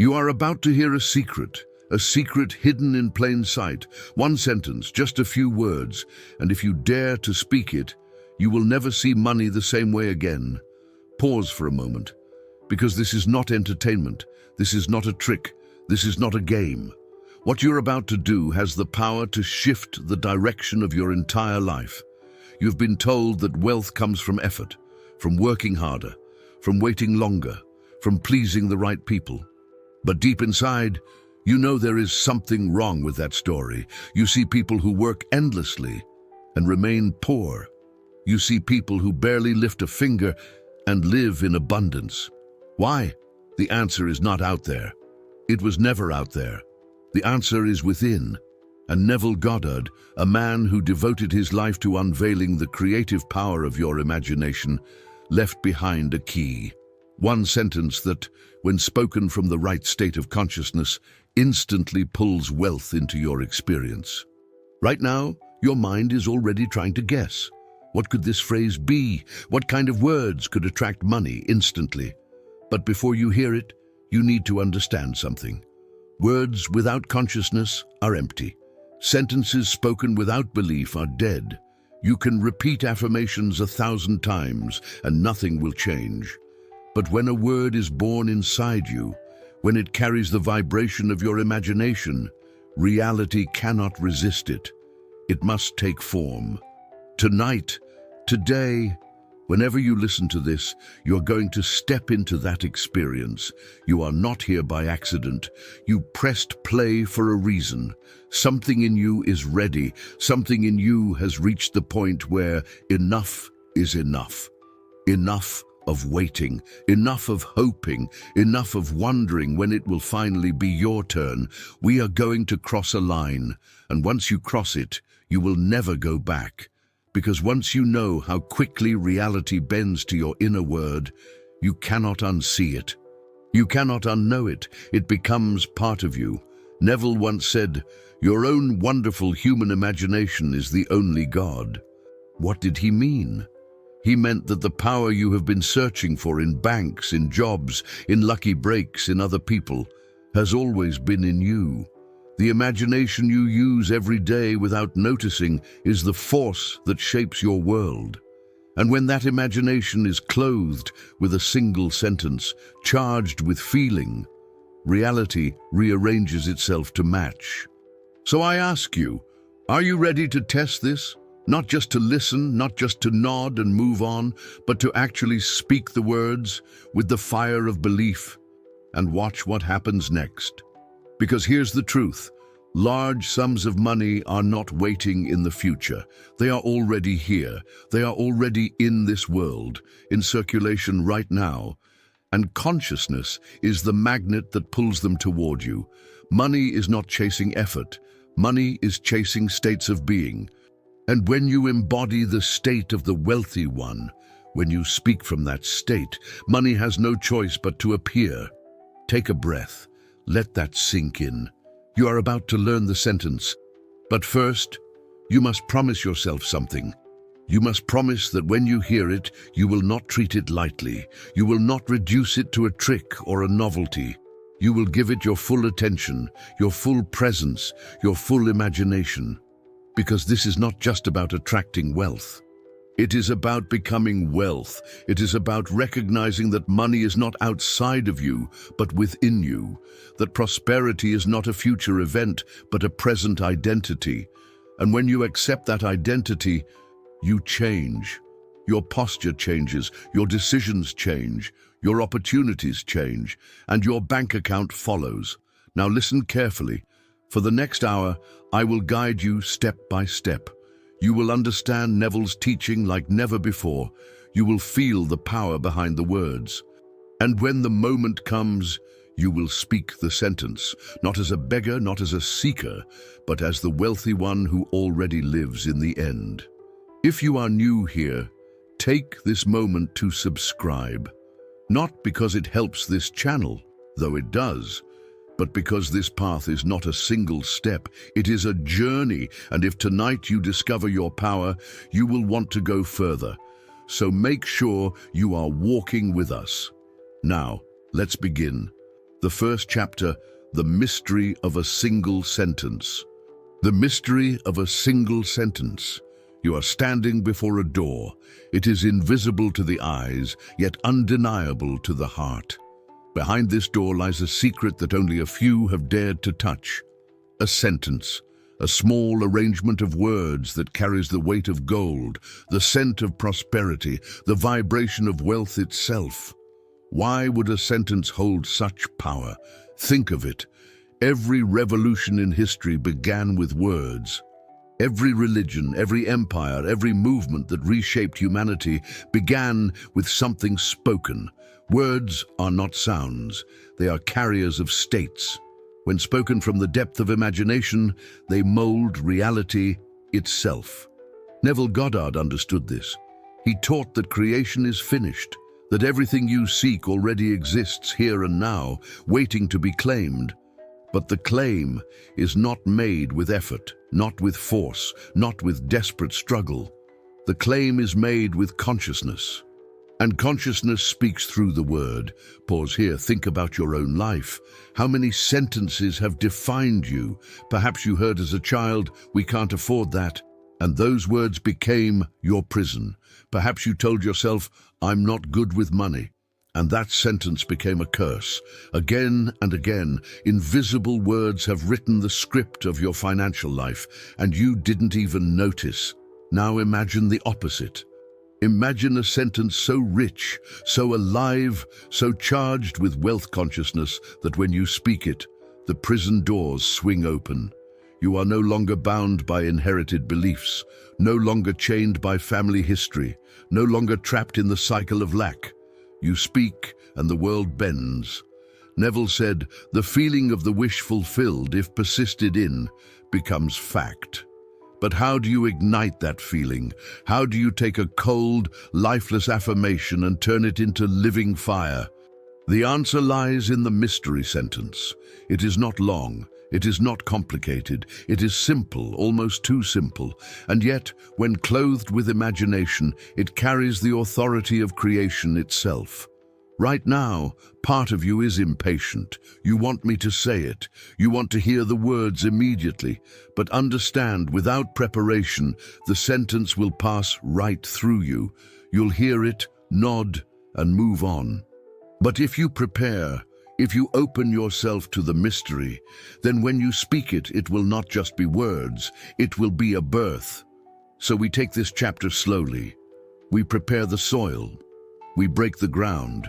You are about to hear a secret hidden in plain sight. One sentence, just a few words, and if you dare to speak it, you will never see money the same way again. Pause for a moment, because this is not entertainment. This is not a trick. This is not a game. What you're about to do has the power to shift the direction of your entire life. You've been told that wealth comes from effort, from working harder, from waiting longer, from pleasing the right people. But deep inside, you know there is something wrong with that story. You see people who work endlessly and remain poor. You see people who barely lift a finger and live in abundance. Why? The answer is not out there. It was never out there. The answer is within. And Neville Goddard, a man who devoted his life to unveiling the creative power of your imagination, left behind a key. One sentence that, when spoken from the right state of consciousness, instantly pulls wealth into your experience. Right now, your mind is already trying to guess. What could this phrase be? What kind of words could attract money instantly? But before you hear it, you need to understand something. Words without consciousness are empty. Sentences spoken without belief are dead. You can repeat affirmations 1,000 times and nothing will change. But when a word is born inside you, when it carries the vibration of your imagination, reality cannot resist it. It must take form. Tonight, today, whenever you listen to this, you're going to step into that experience. You are not here by accident. You pressed play for a reason. Something in you is ready. Something in you has reached the point where enough is enough. Enough of waiting, enough of hoping, enough of wondering when it will finally be your turn. We are going to cross a line, and once you cross it, you will never go back. Because once you know how quickly reality bends to your inner word, you cannot unsee it. You cannot unknow it. It becomes part of you. Neville once said, "Your own wonderful human imagination is the only God." What did he mean? He meant that the power you have been searching for in banks, in jobs, in lucky breaks, in other people, has always been in you. The imagination you use every day without noticing is the force that shapes your world. And when that imagination is clothed with a single sentence, charged with feeling, reality rearranges itself to match. So I ask you, are you ready to test this? Not just to listen, not just to nod and move on, but to actually speak the words with the fire of belief and watch what happens next. Because here's the truth. Large sums of money are not waiting in the future. They are already here. They are already in this world, in circulation right now. And consciousness is the magnet that pulls them toward you. Money is not chasing effort. Money is chasing states of being. And when you embody the state of the wealthy one, when you speak from that state, money has no choice but to appear. Take a breath. Let that sink in. You are about to learn the sentence. But first, you must promise yourself something. You must promise that when you hear it, you will not treat it lightly. You will not reduce it to a trick or a novelty. You will give it your full attention, your full presence, your full imagination. Because this is not just about attracting wealth. It is about becoming wealth. It is about recognizing that money is not outside of you, but within you. That prosperity is not a future event, but a present identity. And when you accept that identity, you change. Your posture changes, your decisions change, your opportunities change, and your bank account follows. Now listen carefully. For the next hour, I will guide you step by step. You will understand Neville's teaching like never before. You will feel the power behind the words. And when the moment comes, you will speak the sentence, not as a beggar, not as a seeker, but as the wealthy one who already lives in the end. If you are new here, take this moment to subscribe. Not because it helps this channel, though it does, but because this path is not a single step, it is a journey, and if tonight you discover your power, you will want to go further. So make sure you are walking with us. Now, let's begin. The first chapter, The Mystery of a Single Sentence. The mystery of a single sentence. You are standing before a door. It is invisible to the eyes, yet undeniable to the heart. Behind this door lies a secret that only a few have dared to touch. A sentence, a small arrangement of words that carries the weight of gold, the scent of prosperity, the vibration of wealth itself. Why would a sentence hold such power? Think of it. Every revolution in history began with words. Every religion, every empire, every movement that reshaped humanity began with something spoken. Words are not sounds, they are carriers of states. When spoken from the depth of imagination, they mold reality itself. Neville Goddard understood this. He taught that creation is finished, that everything you seek already exists here and now, waiting to be claimed. But the claim is not made with effort, not with force, not with desperate struggle. The claim is made with consciousness. And consciousness speaks through the word. Pause here, think about your own life. How many sentences have defined you? Perhaps you heard as a child, "We can't afford that," and those words became your prison. Perhaps you told yourself, "I'm not good with money." And that sentence became a curse. Again and again, invisible words have written the script of your financial life, and you didn't even notice. Now imagine the opposite. Imagine a sentence so rich, so alive, so charged with wealth consciousness that when you speak it, the prison doors swing open. You are no longer bound by inherited beliefs, no longer chained by family history, no longer trapped in the cycle of lack. You speak, and the world bends. Neville said, "The feeling of the wish fulfilled, if persisted in, becomes fact." But how do you ignite that feeling? How do you take a cold, lifeless affirmation and turn it into living fire? The answer lies in the mystery sentence. It is not long. It is not complicated. It is simple, almost too simple. And yet, when clothed with imagination, it carries the authority of creation itself. Right now, part of you is impatient. You want me to say it. You want to hear the words immediately. But understand, without preparation, the sentence will pass right through you. You'll hear it, nod, and move on. But if you prepare, if you open yourself to the mystery, then when you speak it, it will not just be words, it will be a birth. So we take this chapter slowly. We prepare the soil. We break the ground.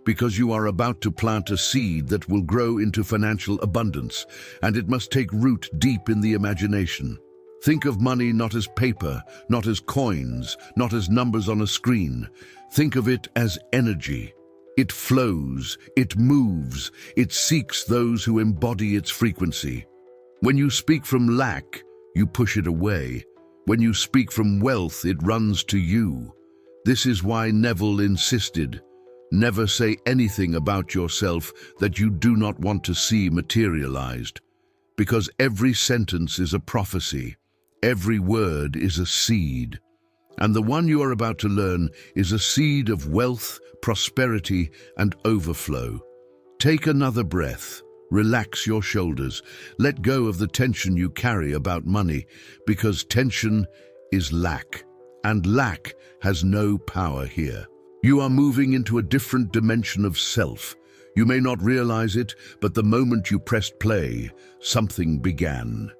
Because you are about to plant a seed that will grow into financial abundance, and it must take root deep in the imagination. Think of money not as paper, not as coins, not as numbers on a screen. Think of it as energy. It flows, it moves, it seeks those who embody its frequency. When you speak from lack, you push it away. When you speak from wealth, it runs to you. This is why Neville insisted, never say anything about yourself that you do not want to see materialized. Because every sentence is a prophecy, every word is a seed. And the one you are about to learn is a seed of wealth, prosperity, and overflow. Take another breath. Relax your shoulders. Let go of the tension you carry about money, because tension is lack, and lack has no power here. You are moving into a different dimension of self. You may not realize it, but the moment you pressed play, something began.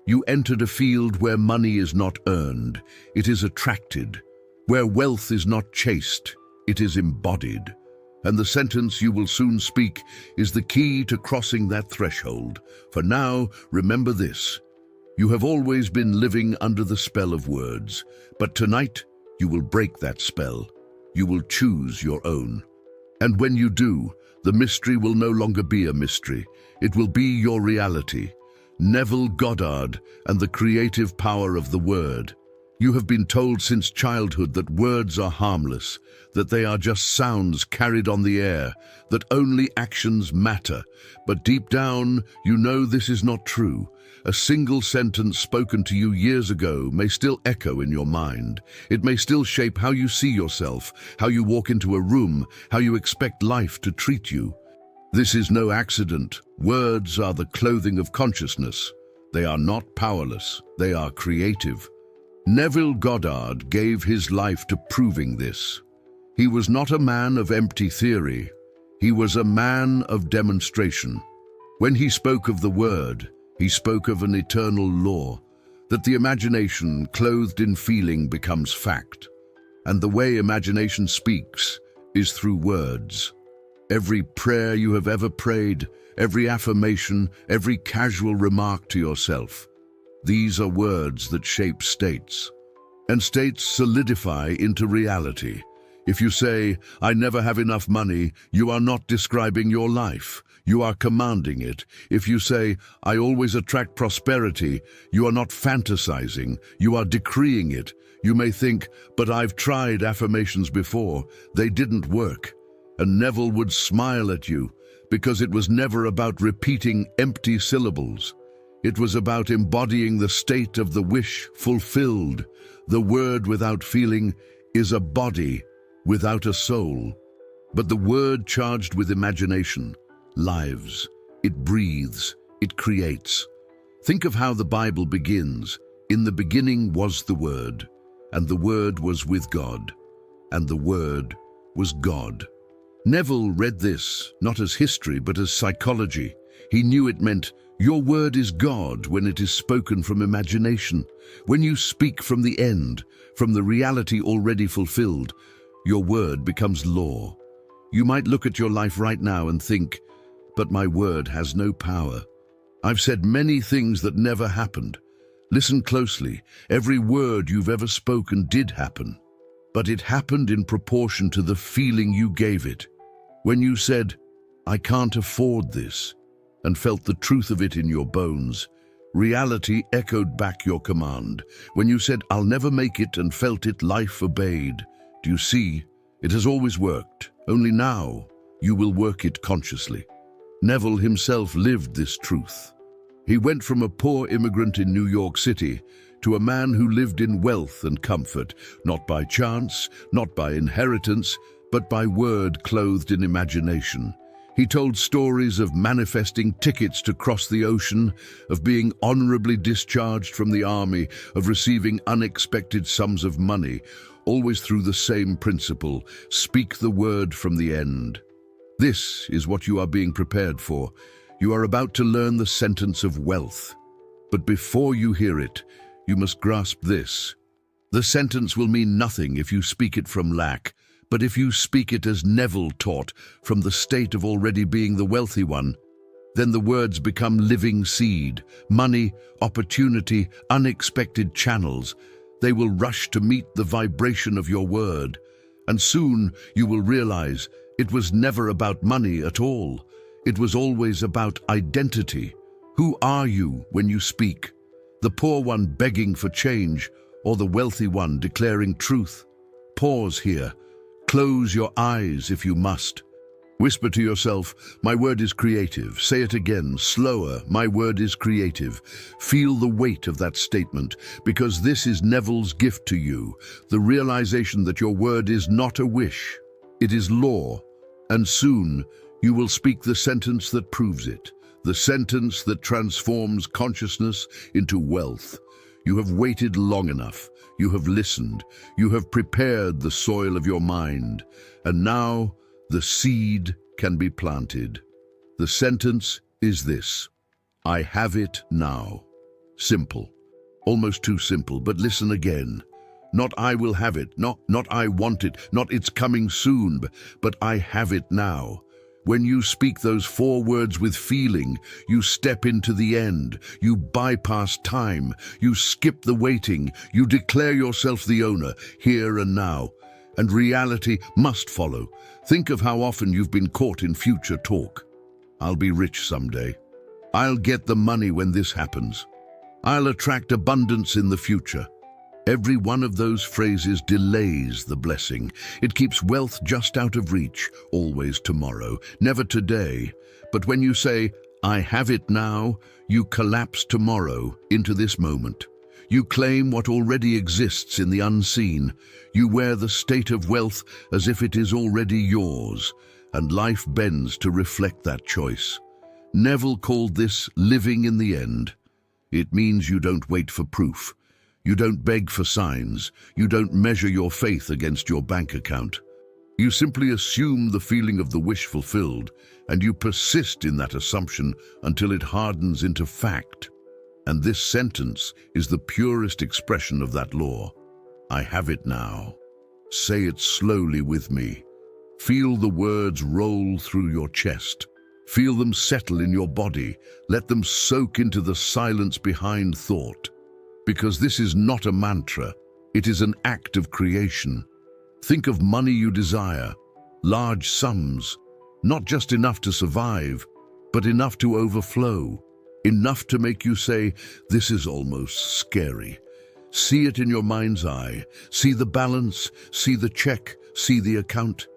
You entered a field where money is not earned, it is attracted. Where wealth is not chased, it is embodied. And the sentence you will soon speak is the key to crossing that threshold. For now, remember this. You have always been living under the spell of words, but tonight you will break that spell. You will choose your own. And when you do, the mystery will no longer be a mystery. It will be your reality. Neville Goddard and the creative power of the word. You have been told since childhood that words are harmless, that they are just sounds carried on the air, that only actions matter. But deep down, you know this is not true. A single sentence spoken to you years ago may still echo in your mind. It may still shape how you see yourself, how you walk into a room, how you expect life to treat you. This is no accident. Words are the clothing of consciousness. They are not powerless. They are creative. Neville Goddard gave his life to proving this. He was not a man of empty theory. He was a man of demonstration. When he spoke of the word, he spoke of an eternal law, that the imagination clothed in feeling becomes fact. And the way imagination speaks is through words. Every prayer you have ever prayed, every affirmation, every casual remark to yourself, these are words that shape states. And states solidify into reality. If you say, "I never have enough money," you are not describing your life. You are commanding it. If you say, "I always attract prosperity," you are not fantasizing. You are decreeing it. You may think, "But I've tried affirmations before. They didn't work." And Neville would smile at you, because it was never about repeating empty syllables. It was about embodying the state of the wish fulfilled. The word without feeling is a body without a soul. But the word charged with imagination lives. It breathes. It creates. Think of how the Bible begins. "In the beginning was the Word, and the Word was with God, and the Word was God." Neville read this not as history but as psychology. He knew it meant your word is God when it is spoken from imagination. When you speak from the end, from the reality already fulfilled, your word becomes law. You might look at your life right now and think, "But my word has no power. I've said many things that never happened." Listen closely. Every word you've ever spoken did happen, but it happened in proportion to the feeling you gave it. When you said, "I can't afford this," and felt the truth of it in your bones, reality echoed back your command. When you said, "I'll never make it," and felt it, life obeyed. Do you see? It has always worked. Only now you will work it consciously. Neville himself lived this truth. He went from a poor immigrant in New York City to a man who lived in wealth and comfort, not by chance, not by inheritance, but by word clothed in imagination. He told stories of manifesting tickets to cross the ocean, of being honorably discharged from the army, of receiving unexpected sums of money, always through the same principle: speak the word from the end. This is what you are being prepared for. You are about to learn the sentence of wealth. But before you hear it, you must grasp this. The sentence will mean nothing if you speak it from lack, but if you speak it as Neville taught, from the state of already being the wealthy one, then the words become living seed, money, opportunity, unexpected channels. They will rush to meet the vibration of your word, and soon you will realize it was never about money at all. It was always about identity. Who are you when you speak? The poor one begging for change, or the wealthy one declaring truth? Pause here. Close your eyes if you must. Whisper to yourself, "My word is creative." Say it again, slower. "My word is creative." Feel the weight of that statement, because this is Neville's gift to you, the realization that your word is not a wish. It is law, and soon you will speak the sentence that proves it, the sentence that transforms consciousness into wealth. You have waited long enough. You have listened. You have prepared the soil of your mind. And now the seed can be planted. The sentence is this: I have it now. Simple. Almost too simple, but listen again. Not "I will have it," not "I want it," not "it's coming soon," but "I have it now." When you speak those 4 words with feeling, you step into the end, you bypass time, you skip the waiting, you declare yourself the owner, here and now. And reality must follow. Think of how often you've been caught in future talk. "I'll be rich someday." "I'll get the money when this happens." "I'll attract abundance in the future." Every one of those phrases delays the blessing. It keeps wealth just out of reach, always tomorrow, never today. But when you say, "I have it now," you collapse tomorrow into this moment. You claim what already exists in the unseen. You wear the state of wealth as if it is already yours. and life bends to reflect that choice. Neville called this living in the end. It means you don't wait for proof. You don't beg for signs. You don't measure your faith against your bank account. You simply assume the feeling of the wish fulfilled, and you persist in that assumption until it hardens into fact. And this sentence is the purest expression of that law. I have it now. Say it slowly with me. Feel the words roll through your chest. Feel them settle in your body. Let them soak into the silence behind thought. Because this is not a mantra, it is an act of creation. Think of money you desire, large sums, not just enough to survive, but enough to overflow, enough to make you say, this is almost scary. See it in your mind's eye. See the balance, see the check, see the account.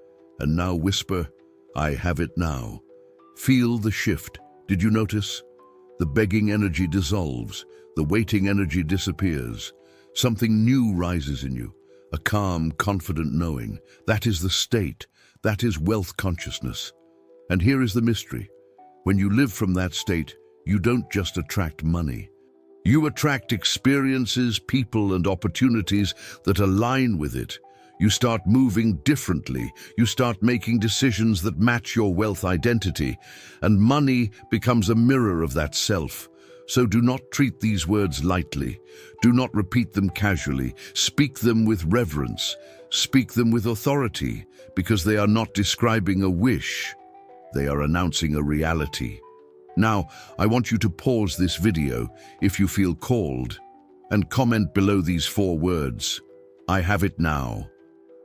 And now whisper, I have it now. Feel the shift. Did you notice? The begging energy dissolves. The waiting energy disappears. Something new rises in you. A calm, confident knowing. That is the state. That is wealth consciousness. And here is the mystery. When you live from that state, you don't just attract money. You attract experiences, people, and opportunities that align with it. You start moving differently. You start making decisions that match your wealth identity. And money becomes a mirror of that self. So do not treat these words lightly. Do not repeat them casually. Speak them with reverence. Speak them with authority, because they are not describing a wish. They are announcing a reality. Now, I want you to pause this video if you feel called, and comment below these 4 words. I have it now.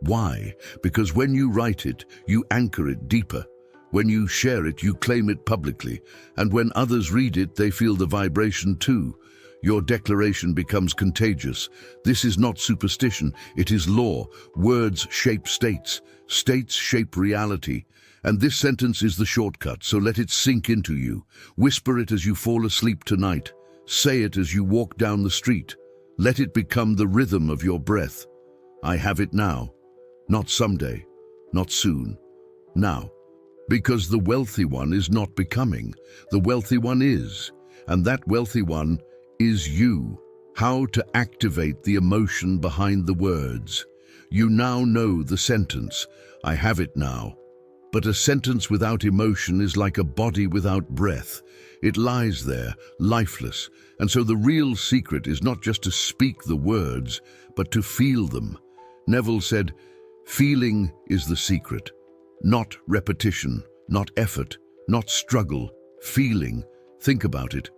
Why? Because when you write it, you anchor it deeper. When you share it, you claim it publicly. And when others read it, they feel the vibration too. Your declaration becomes contagious. This is not superstition, it is law. Words shape states. States shape reality. And this sentence is the shortcut, so let it sink into you. Whisper it as you fall asleep tonight. Say it as you walk down the street. Let it become the rhythm of your breath. I have it now. Not someday, not soon, now. Because the wealthy one is not becoming, the wealthy one is, and that wealthy one is you. How to activate the emotion behind the words. You now know the sentence, I have it now. But a sentence without emotion is like a body without breath. It lies there, lifeless, and so the real secret is not just to speak the words, but to feel them. Neville said, feeling is the secret. Not repetition, not effort, not struggle. Feeling. Think about it.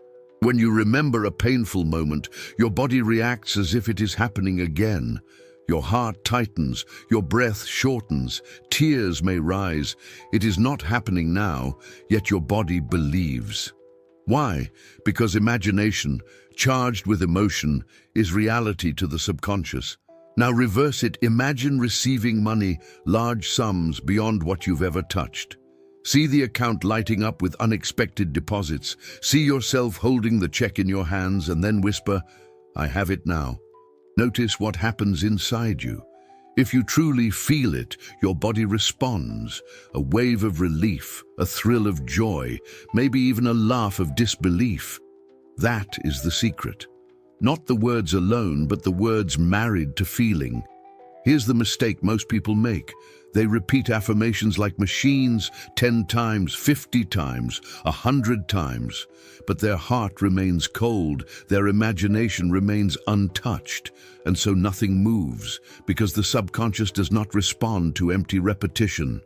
When you remember a painful moment, your body reacts as if it is happening again. Your heart tightens, your breath shortens, tears may rise. It is not happening now, yet your body believes. Why? Because imagination, charged with emotion, is reality to the subconscious. Now reverse it. Imagine receiving money, large sums beyond what you've ever touched. See the account lighting up with unexpected deposits. See yourself holding the check in your hands and then whisper, I have it now. Notice what happens inside you. If you truly feel it, your body responds. A wave of relief, a thrill of joy, maybe even a laugh of disbelief. That is the secret. Not the words alone, but the words married to feeling. Here's the mistake most people make. They repeat affirmations like machines 10 times, 50 times, 100 times. But their heart remains cold, their imagination remains untouched, and so nothing moves, because the subconscious does not respond to empty repetition.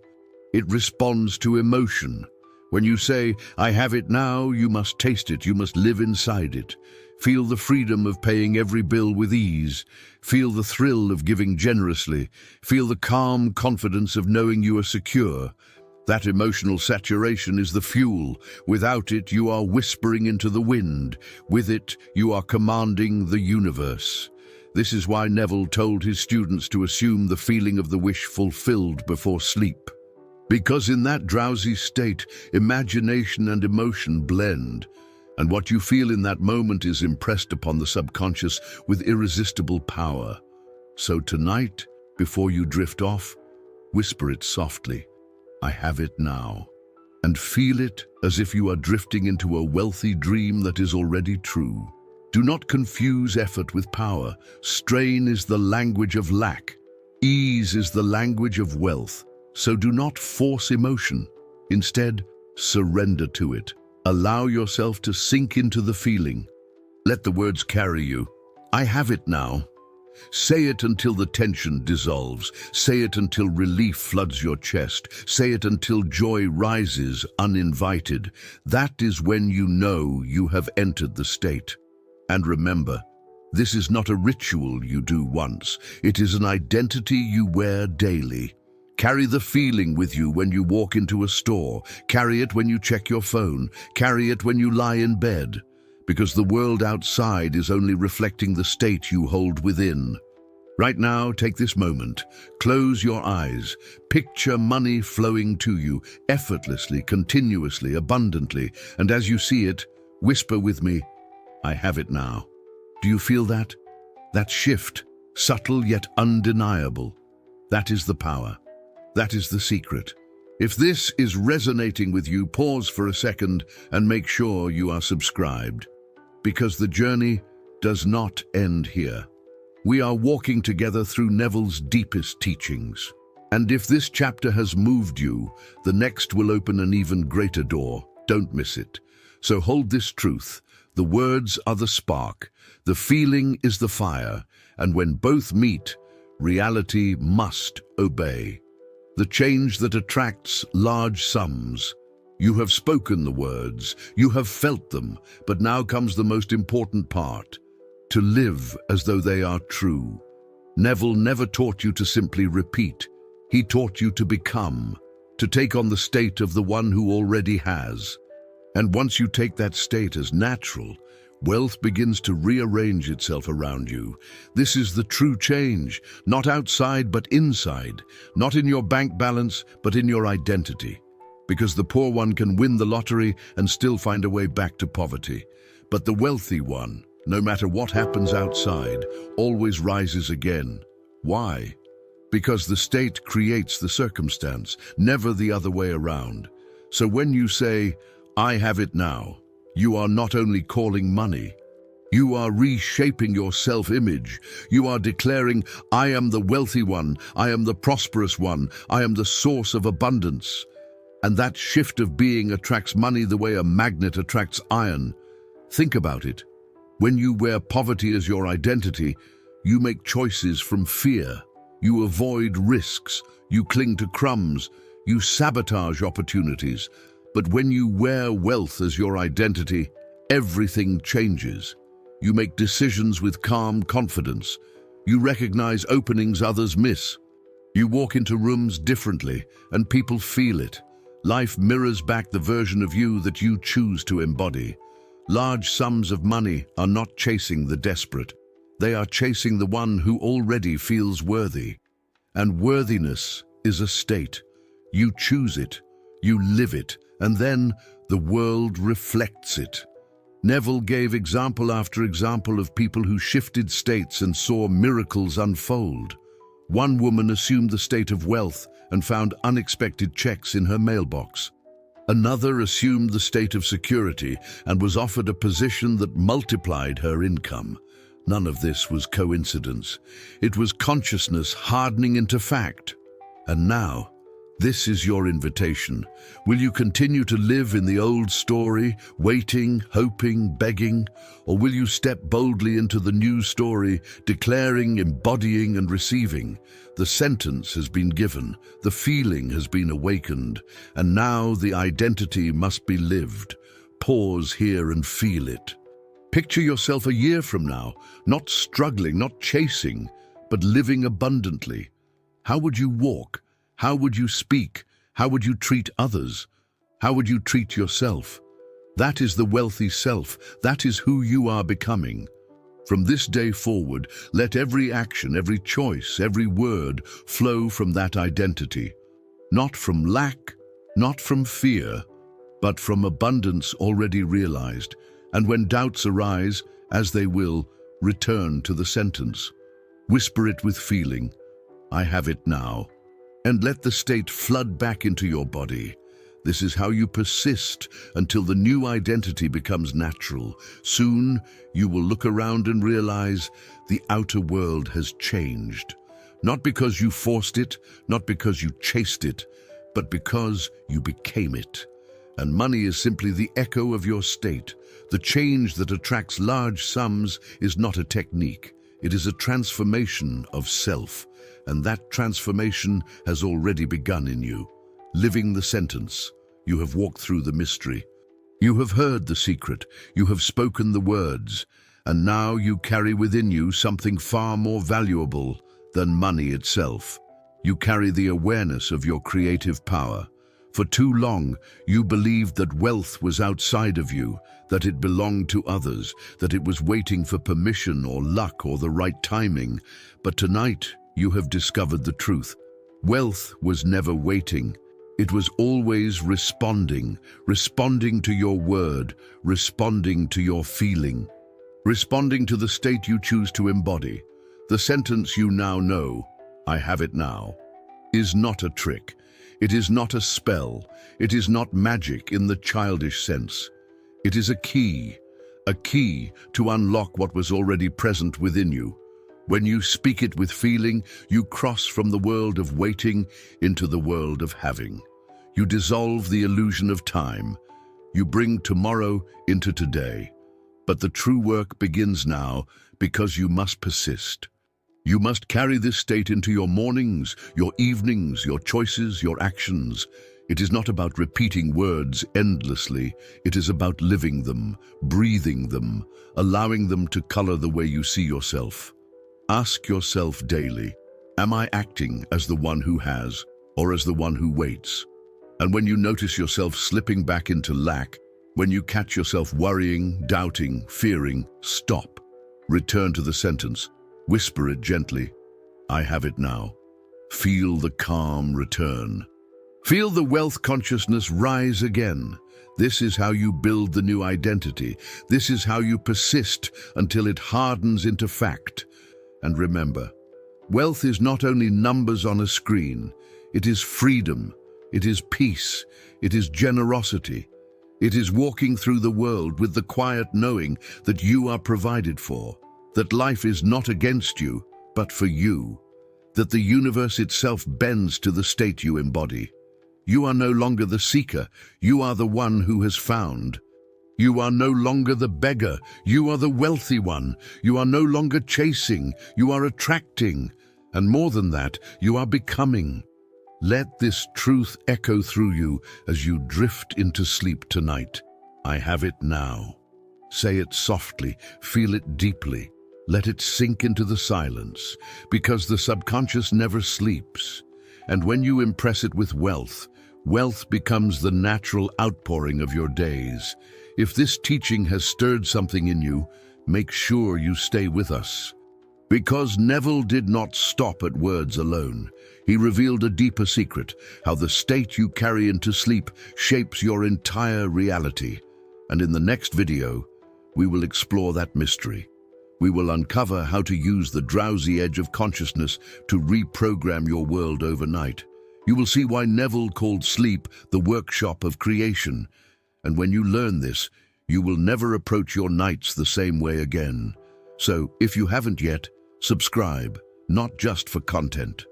It responds to emotion. When you say, I have it now, you must taste it, you must live inside it. Feel the freedom of paying every bill with ease. Feel the thrill of giving generously. Feel the calm confidence of knowing you are secure. That emotional saturation is the fuel. Without it, you are whispering into the wind. With it, you are commanding the universe. This is why Neville told his students to assume the feeling of the wish fulfilled before sleep. Because in that drowsy state, imagination and emotion blend. And what you feel in that moment is impressed upon the subconscious with irresistible power. So tonight, before you drift off, whisper it softly. I have it now. And feel it as if you are drifting into a wealthy dream that is already true. Do not confuse effort with power. Strain is the language of lack. Ease is the language of wealth. So do not force emotion. Instead, surrender to it. Allow yourself to sink into the feeling. Let the words carry you. I have it now. Say it until the tension dissolves. Say it until relief floods your chest. Say it until joy rises uninvited. That is when you know you have entered the state. And remember, this is not a ritual you do once. It is an identity you wear daily. Carry the feeling with you when you walk into a store. Carry it when you check your phone. Carry it when you lie in bed. Because the world outside is only reflecting the state you hold within. Right now, take this moment. Close your eyes. Picture money flowing to you, effortlessly, continuously, abundantly. And as you see it, whisper with me, I have it now. Do you feel that? That shift, subtle yet undeniable. That is the power. That is the secret. If this is resonating with you, pause for a second and make sure you are subscribed. Because the journey does not end here. We are walking together through Neville's deepest teachings. And if this chapter has moved you, the next will open an even greater door. Don't miss it. So hold this truth. The words are the spark, the feeling is the fire, and when both meet, reality must obey. The change that attracts large sums. You have spoken the words, you have felt them, but now comes the most important part, to live as though they are true. Neville never taught you to simply repeat. He taught you to become, to take on the state of the one who already has. And once you take that state as natural, wealth begins to rearrange itself around you. This is the true change, not outside but inside, not in your bank balance but in your identity. Because the poor one can win the lottery and still find a way back to poverty. But the wealthy one, no matter what happens outside, always rises again. Why? Because the state creates the circumstance, never the other way around. So when you say, I have it now, you are not only calling money, you are reshaping your self-image. You are declaring, I am the wealthy one, I am the prosperous one, I am the source of abundance. And that shift of being attracts money the way a magnet attracts iron. Think about it. When you wear poverty as your identity, you make choices from fear. You avoid risks. You cling to crumbs. You sabotage opportunities. But when you wear wealth as your identity, everything changes. You make decisions with calm confidence. You recognize openings others miss. You walk into rooms differently, and people feel it. Life mirrors back the version of you that you choose to embody. Large sums of money are not chasing the desperate. They are chasing the one who already feels worthy. And worthiness is a state. You choose it, you live it, and then the world reflects it. Neville gave example after example of people who shifted states and saw miracles unfold. One woman assumed the state of wealth and found unexpected checks in her mailbox. Another assumed the state of security and was offered a position that multiplied her income. None of this was coincidence. It was consciousness hardening into fact. And now, this is your invitation. Will you continue to live in the old story, waiting, hoping, begging? Or will you step boldly into the new story, declaring, embodying, and receiving? The sentence has been given, the feeling has been awakened, and now the identity must be lived. Pause here and feel it. Picture yourself a year from now, not struggling, not chasing, but living abundantly. How would you walk? How would you speak? How would you treat others? How would you treat yourself? That is the wealthy self. That is who you are becoming. From this day forward, let every action, every choice, every word flow from that identity. Not from lack, not from fear, but from abundance already realized. And when doubts arise, as they will, return to the sentence. Whisper it with feeling. I have it now. and let the state flood back into your body. This is how you persist until the new identity becomes natural. Soon, you will look around and realize the outer world has changed. Not because you forced it, not because you chased it, but because you became it. And money is simply the echo of your state. The change that attracts large sums is not a technique. It is a transformation of self, and that transformation has already begun in you. Living the sentence, you have walked through the mystery. You have heard the secret, you have spoken the words, and now you carry within you something far more valuable than money itself. You carry the awareness of your creative power. For too long, you believed that wealth was outside of you, that it belonged to others, that it was waiting for permission or luck or the right timing. But tonight, you have discovered the truth. Wealth was never waiting. It was always responding to your word, responding to your feeling, responding to the state you choose to embody. The sentence you now know, "I have it now," is not a trick. It is not a spell. It is not magic in the childish sense. It is a key to unlock what was already present within you. When you speak it with feeling, you cross from the world of waiting into the world of having. You dissolve the illusion of time. You bring tomorrow into today. But the true work begins now because you must persist. You must carry this state into your mornings, your evenings, your choices, your actions. It is not about repeating words endlessly. It is about living them, breathing them, allowing them to color the way you see yourself. Ask yourself daily, am I acting as the one who has, or as the one who waits? And when you notice yourself slipping back into lack, when you catch yourself worrying, doubting, fearing, stop. Return to the sentence. Whisper it gently. I have it now. Feel the calm return. Feel the wealth consciousness rise again. This is how you build the new identity. This is how you persist until it hardens into fact. And remember, wealth is not only numbers on a screen. It is freedom. It is peace. It is generosity. It is walking through the world with the quiet knowing that you are provided for, that life is not against you, but for you, that the universe itself bends to the state you embody. You are no longer the seeker, you are the one who has found. You are no longer the beggar, you are the wealthy one. You are no longer chasing, you are attracting. And more than that, you are becoming. Let this truth echo through you as you drift into sleep tonight. I have it now. Say it softly, feel it deeply. Let it sink into the silence, because the subconscious never sleeps. And when you impress it with wealth, wealth becomes the natural outpouring of your days. If this teaching has stirred something in you, make sure you stay with us. Because Neville did not stop at words alone. He revealed a deeper secret, how the state you carry into sleep shapes your entire reality. And in the next video, we will explore that mystery. We will uncover how to use the drowsy edge of consciousness to reprogram your world overnight. You will see why Neville called sleep the workshop of creation. And when you learn this, you will never approach your nights the same way again. So, if you haven't yet, subscribe, not just for content,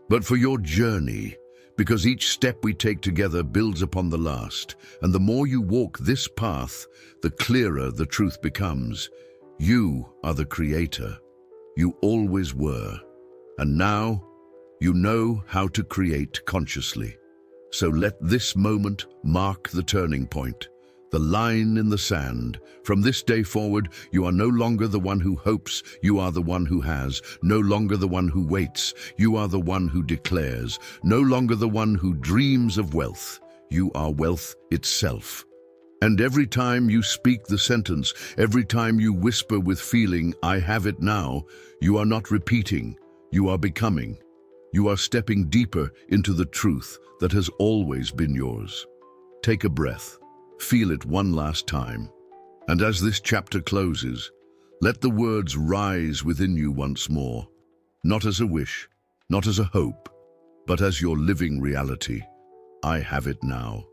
but for your journey, because each step we take together builds upon the last, and the more you walk this path, the clearer the truth becomes. You are the creator. You always were. And now, you know how to create consciously. So let this moment mark the turning point, the line in the sand. From this day forward, you are no longer the one who hopes, you are the one who has. No longer the one who waits, you are the one who declares. No longer the one who dreams of wealth, you are wealth itself. And every time you speak the sentence, every time you whisper with feeling, I have it now, you are not repeating, you are becoming. You are stepping deeper into the truth that has always been yours. Take a breath, feel it one last time. And as this chapter closes, let the words rise within you once more, not as a wish, not as a hope, but as your living reality. I have it now.